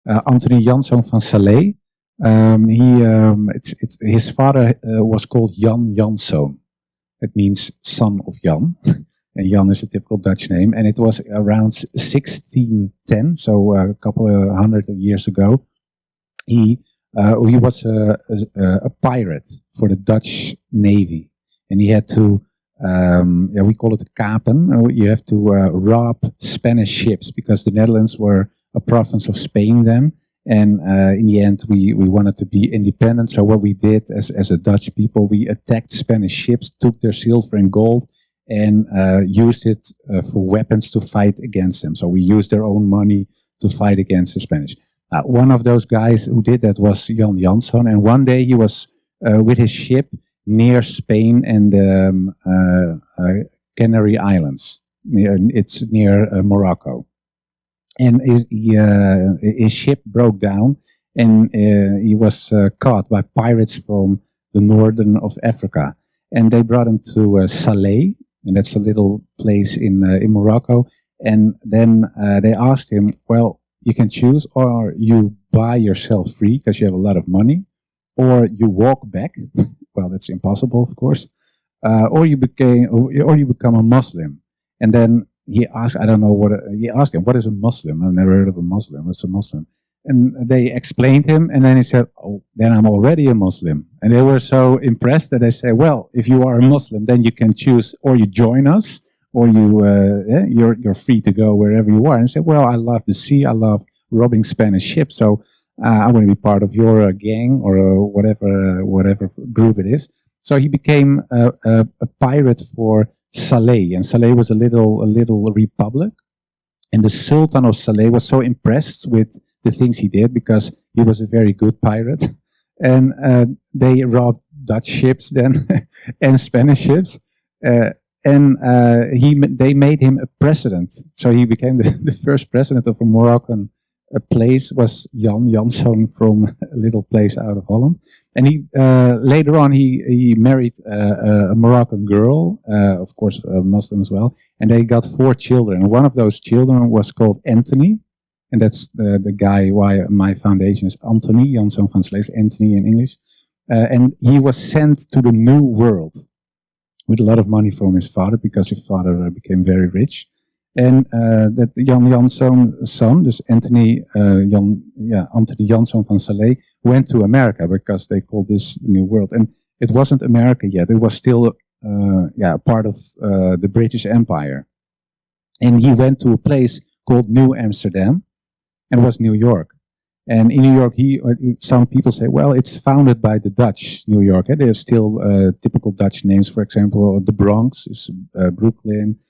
Anthony Janszoon van Sallee. His father was called Jan Janszoon. It means son of Jan. And Jan is a typical Dutch name. And it was around 1610, so a couple of hundred of years ago. He was a pirate for the Dutch Navy. And he had to, we call it kapen. You have to rob Spanish ships because the Netherlands were a province of Spain then. And in the end, we wanted to be independent. So what we did as a Dutch people, we attacked Spanish ships, took their silver and gold, and used it for weapons to fight against them. So we used their own money to fight against the Spanish. One of those guys who did that was Jan Janszoon. And one day he was with his ship near Spain and the Canary Islands. It's near Morocco. And his ship broke down, and he was caught by pirates from the northern of Africa. And they brought him to Salé, and that's a little place in Morocco. And then they asked him, well, you can choose, or you buy yourself free because you have a lot of money, or you walk back. Well, that's impossible, of course. Or you become a Muslim. And then he asked, he asked him, what is a Muslim? I've never heard of a Muslim. What's a Muslim? And they explained him, and then he said, oh, then I'm already a Muslim. And they were so impressed that they said, well, if you are a Muslim, then you can choose, or you join us, or you're free to go wherever you are. And he said, well, I love the sea, I love robbing Spanish ships, so I want to be part of your gang, or whatever group it is. So he became a pirate for Salé, and Salé was a little republic, and the Sultan of Salé was so impressed with the things he did because he was a very good pirate, and they robbed Dutch ships then and Spanish ships, and they made him a president. So he became the first president of a Moroccan place. Was Jan Janszoon from a little place out of Holland. And he later on he married a Moroccan girl, of course a Muslim as well, and they got 4 children. And one of those children was called Anthony, and that's the guy why my foundation is Anthony Janszoon van Sallee, Anthony in English. And he was sent to the New World with a lot of money from his father because his father became very rich. And that Jan Janszoon's son, dus Anthony Janszoon van Sallee, went to America because they called this the New World. And it wasn't America yet; it was still part of the British Empire. And he went to a place called New Amsterdam, and it was New York. And in New York, some people say, well, it's founded by the Dutch, New York. There's still typical Dutch names. For example, the Bronx is Brooklyn.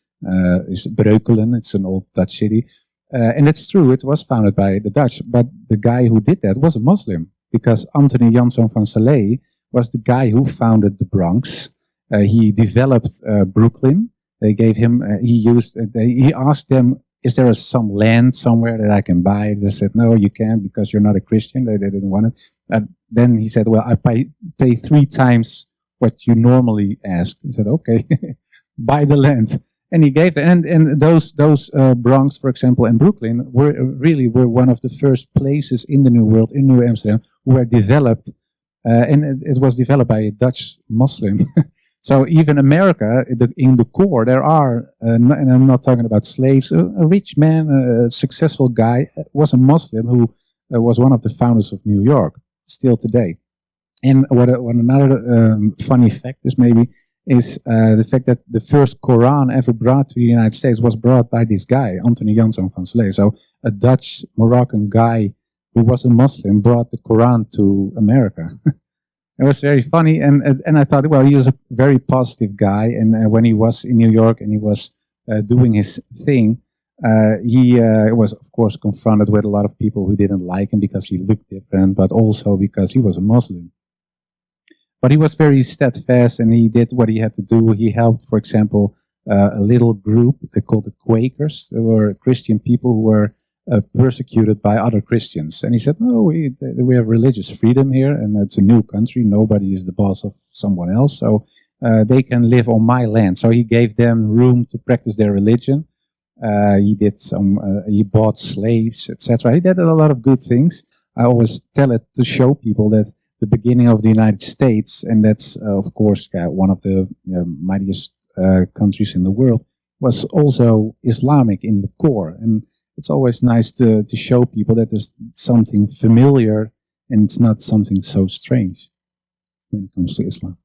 Is Breukelen, it's an old Dutch city. And it's true, it was founded by the Dutch, but the guy who did that was a Muslim, because Anthony Janszoon van Sallee was the guy who founded the Bronx. He developed Brooklyn. They gave him, he asked them, is there some land somewhere that I can buy? They said, no, you can't because you're not a Christian. They didn't want it. Then he said, well, I pay 3 times what you normally ask. He said, okay, buy the land. And he gave them, and those Bronx, for example, and Brooklyn were one of the first places in the New World, in New Amsterdam, were developed, and it was developed by a Dutch Muslim. So even America, in the core, there are, and I'm not talking about slaves, a rich man, a successful guy, was a Muslim who was one of the founders of New York, still today. And what another funny fact is maybe, is the fact that the first Quran ever brought to the United States was brought by this guy, Anthony Janszoon van Sallee. So a Dutch Moroccan guy who was a Muslim brought the Quran to America. It was very funny, and I thought, well, he was a very positive guy, and when he was in New York and he was doing his thing, he was, of course, confronted with a lot of people who didn't like him because he looked different, but also because he was a Muslim. But he was very steadfast, and he did what he had to do. He helped, for example, a little group, they called it Quakers. They were Christian people who were persecuted by other Christians. And he said, no, we have religious freedom here, and it's a new country. Nobody is the boss of someone else, so they can live on my land. So he gave them room to practice their religion. He did some. He bought slaves, etc. He did a lot of good things. I always tell it to show people that the beginning of the United States, and that's of course one of the mightiest countries in the world, was also Islamic in the core. And it's always nice to show people that there's something familiar and it's not something so strange when it comes to Islam.